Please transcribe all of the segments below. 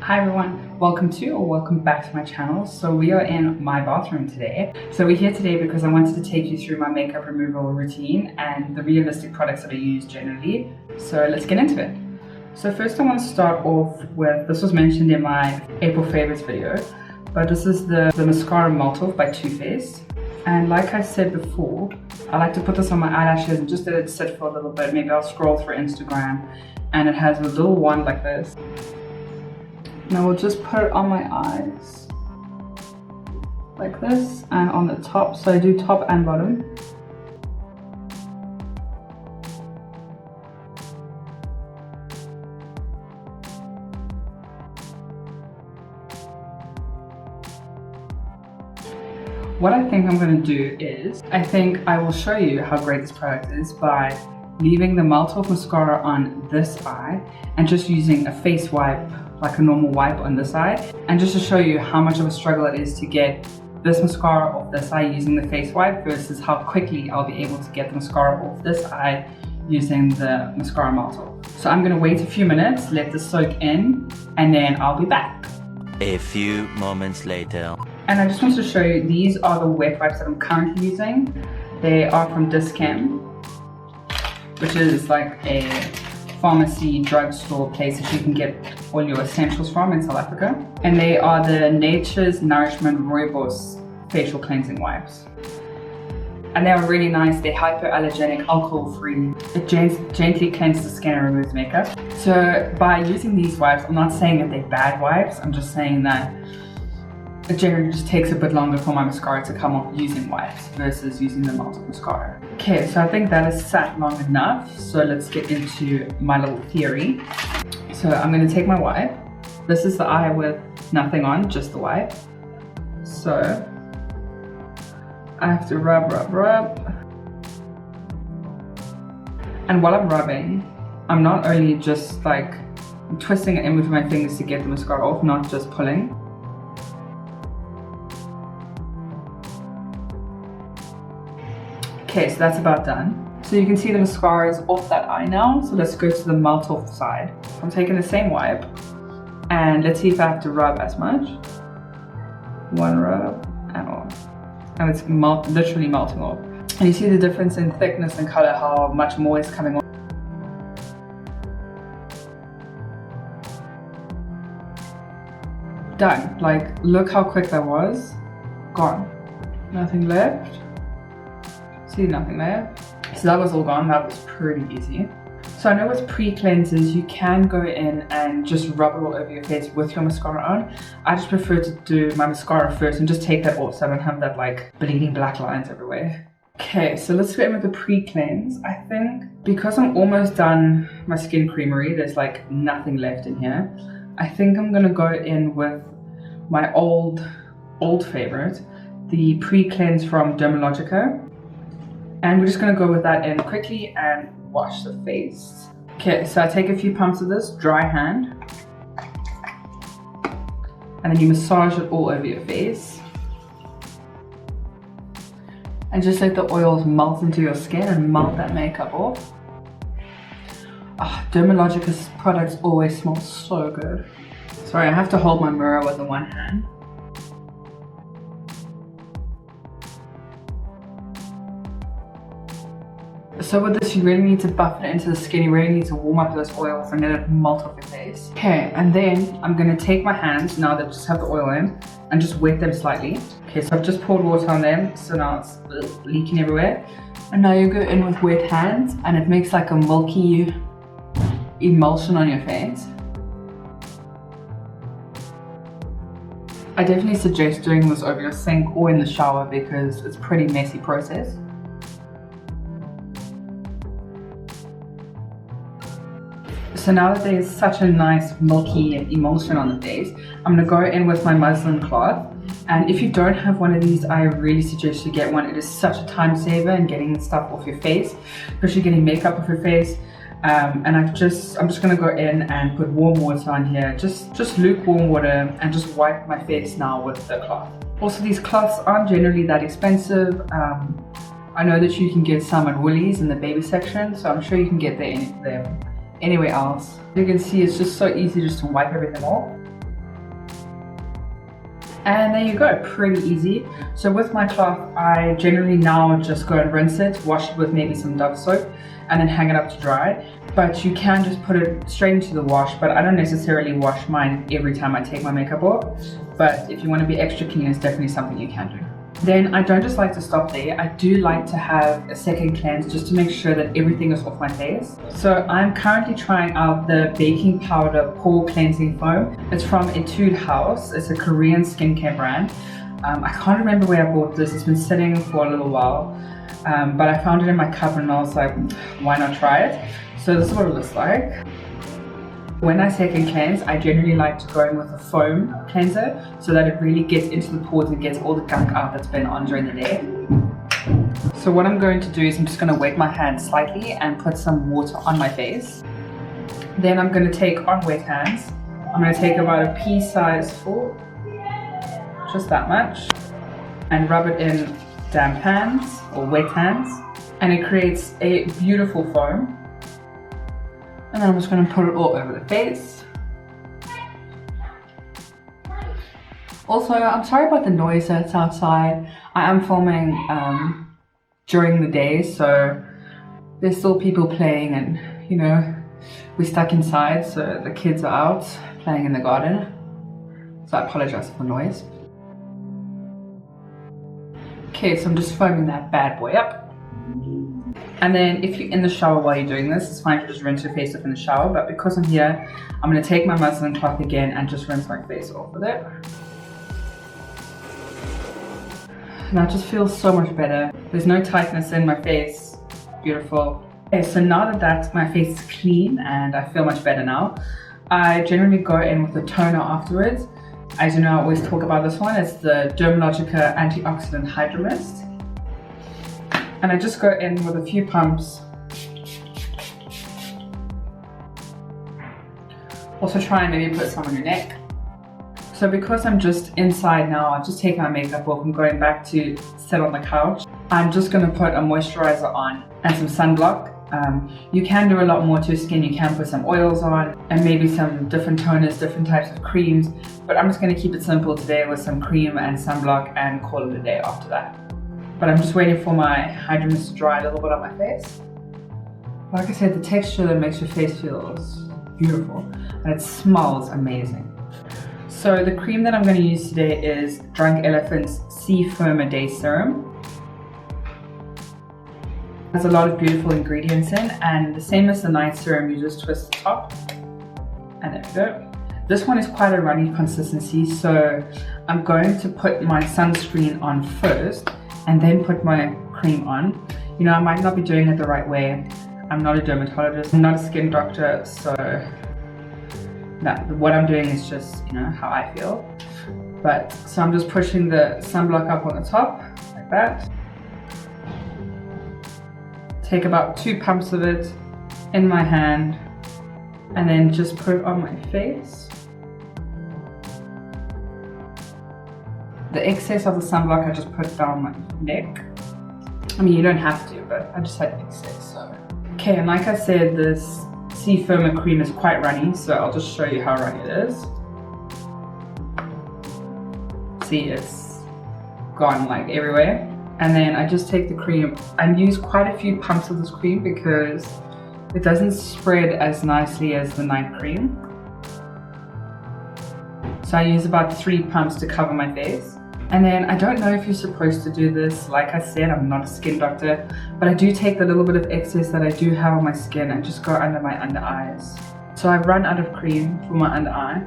Hi everyone, welcome back to my channel. So we are in my bathroom today. So we're here today because I wanted to take you through my makeup removal routine and the realistic products that I use generally. So let's get into it. So first I want to start off with, this was mentioned in my April favorites video, but this is the Mascara Melt Off by Too Faced. And like I said before, I like to put this on my eyelashes and just let it sit for a little bit. Maybe I'll scroll through Instagram, and it has a little wand like this. And I will just put it on my eyes like this and on the top. So I do top and bottom. What I think I'm going to do is, I think I will show you how great this product is by leaving the Melt Off mascara on this eye and just using a face wipe, like a normal wipe on this eye, and just to show you how much of a struggle it is to get this mascara off this eye using the face wipe versus how quickly I'll be able to get the mascara off this eye using the Mascara Melt Off. So I'm going to wait a few minutes, let this soak in, and then I'll be back. A few moments later. And I just want to show you, these are the wet wipes that I'm currently using. They are from Dischem, which is like a pharmacy drugstore place that you can get all your essentials from in South Africa. And they are the Nature's Nourishment Rooibos facial cleansing wipes. And they are really nice. They're hypoallergenic, alcohol-free. It gently cleanses the skin and removes makeup. So by using these wipes, I'm not saying that they're bad wipes. I'm just saying that it generally just takes a bit longer for my mascara to come off using wipes versus using the Melt Off mascara. Okay, so I think that is sat long enough. So let's get into my little theory. So I'm going to take my wipe. This is the eye with nothing on, just the wipe. So I have to rub. And while I'm rubbing, I'm not only just like twisting it in with my fingers to get the mascara off, not just pulling. Okay, so that's about done. So you can see the mascara is off that eye now. So let's go to the Melt Off side. I'm taking the same wipe and let's see if I have to rub as much. One rub and off. And it's literally melting off. And you see the difference in thickness and color, how much more is coming off. Done. Like, look how quick that was. Gone. Nothing left. See, nothing there. So that was all gone. That was pretty easy. So I know with pre-cleansers you can go in and just rub it all over your face with your mascara on. I just prefer to do my mascara first and just take that off so I don't have that like bleeding black lines everywhere. Okay, so let's go in with the pre-cleanse. I think because I'm almost done my skin creamery, there's like nothing left in here. I think I'm gonna go in with my old favorite, the pre-cleanse from Dermalogica. And we're just going to go with that in quickly and wash the face. Okay, so I take a few pumps of this, dry hand. And then you massage it all over your face. And just let the oils melt into your skin and melt that makeup off. Oh, Dermalogica's products always smell so good. Sorry, I have to hold my mirror with the one hand. So with this, you really need to buff it into the skin. You really need to warm up those oils and let it melt off your face. Okay, and then I'm going to take my hands, now that just have the oil in, and just wet them slightly. Okay, so I've just poured water on them, so now it's leaking everywhere. And now you go in with wet hands, and it makes like a milky emulsion on your face. I definitely suggest doing this over your sink or in the shower because it's a pretty messy process. So now that there's such a nice milky emulsion on the face, I'm going to go in with my muslin cloth. And if you don't have one of these, I really suggest you get one. It is such a time saver in getting stuff off your face, especially getting makeup off your face. And I'm just going to go in and put warm water on here, just lukewarm water, and just wipe my face now with the cloth. Also, these cloths aren't generally that expensive. I know that you can get some at Woolies in the baby section, so I'm sure you can get them anywhere else. You can see it's just so easy just to wipe everything off. And there you go, pretty easy. So with my cloth, I generally now just go and rinse it, wash it with maybe some Dove soap, and then hang it up to dry. But you can just put it straight into the wash, but I don't necessarily wash mine every time I take my makeup off. But if you want to be extra clean, it's definitely something you can do. Then I don't just like to stop there. I do like to have a second cleanse just to make sure that everything is off my face. So I'm currently trying out the baking powder pore cleansing foam. It's from Etude House. It's a Korean skincare brand. I can't remember where I bought this. It's been sitting for a little while, but I found it in my cupboard and I was like, why not try it? So this is what it looks like. When I second cleanse, I generally like to go in with a foam cleanser so that it really gets into the pores and gets all the gunk out that's been on during the day. So what I'm going to do is I'm just going to wet my hands slightly and put some water on my face. Then I'm going to take on wet hands. I'm going to take about a pea size full, just that much, and rub it in damp hands or wet hands, and it creates a beautiful foam. And then I'm just going to put it all over the face. Also, I'm sorry about the noise that's outside. I am filming during the day, so there's still people playing and, you know, we're stuck inside, so the kids are out playing in the garden. So I apologize for noise. Okay, so I'm just foaming that bad boy up. And then if you're in the shower while you're doing this, it's fine to just rinse your face off in the shower, but because I'm here, I'm going to take my muslin cloth again and just rinse my face off with it. And that just feels so much better. There's no tightness in my face. Beautiful. Okay, so now that my face is clean and I feel much better now, I generally go in with a toner afterwards. As you know, I always talk about this one. It's the Dermalogica Antioxidant Hydro Mist. And I just go in with a few pumps. Also try and maybe put some on your neck. So because I'm just inside now, I've just taken my makeup off. I'm going back to sit on the couch. I'm just going to put a moisturizer on and some sunblock. You can do a lot more to your skin. You can put some oils on and maybe some different toners, different types of creams. But I'm just going to keep it simple today with some cream and sunblock and call it a day after that. But I'm just waiting for my Hydro Mist to dry a little bit on my face. Like I said, the texture that makes your face feel beautiful and it smells amazing. So the cream that I'm going to use today is Drunk Elephant's Sea Firmer Day Serum. There's a lot of beautiful ingredients in, and the same as the night serum, you just twist the top and there we go. This one is quite a runny consistency, so I'm going to put my sunscreen on first and then put my cream on. You know, I might not be doing it the right way. I'm not a dermatologist, I'm not a skin doctor, so no, what I'm doing is just, you know, how I feel. But, so I'm just pushing the sunblock up on the top, like that. Take about 2 pumps of it in my hand and then just put it on my face. The excess of the sunblock I just put down my neck. I mean, you don't have to, but I just had excess, so. Okay, and like I said, this Sea Firmer cream is quite runny, so I'll just show you how runny it is. See, it's gone like everywhere. And then I just take the cream and use quite a few pumps of this cream because it doesn't spread as nicely as the night cream. So I use about 3 pumps to cover my face. And then I don't know if you're supposed to do this. Like I said, I'm not a skin doctor, but I do take the little bit of excess that I do have on my skin and just go under my under eyes. So I've run out of cream for my under eye,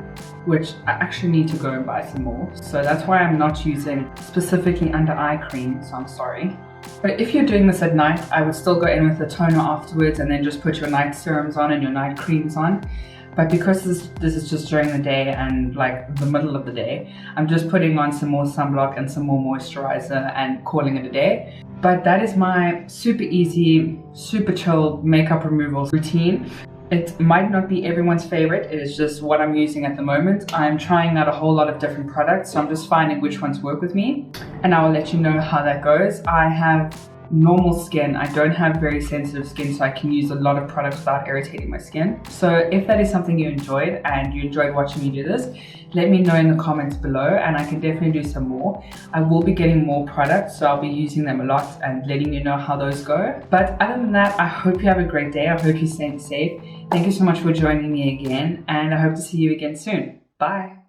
which I actually need to go and buy some more. So that's why I'm not using specifically under eye cream, so I'm sorry. But if you're doing this at night, I would still go in with a toner afterwards and then just put your night serums on and your night creams on. But because this is just during the day and like the middle of the day, I'm just putting on some more sunblock and some more moisturizer and calling it a day. But that is my super easy, super chill makeup removal routine. It might not be everyone's favorite, it is just what I'm using at the moment. I'm trying out a whole lot of different products, so I'm just finding which ones work with me, and I will let you know how that goes. I have normal skin. I don't have very sensitive skin, so I can use a lot of products without irritating my skin. So if that is something you enjoyed and you enjoyed watching me do this, let me know in the comments below and I can definitely do some more. I will be getting more products, so I'll be using them a lot and letting you know how those go. But other than that, I hope you have a great day. I hope you're staying safe. Thank you so much for joining me again, and I hope to see you again soon. Bye.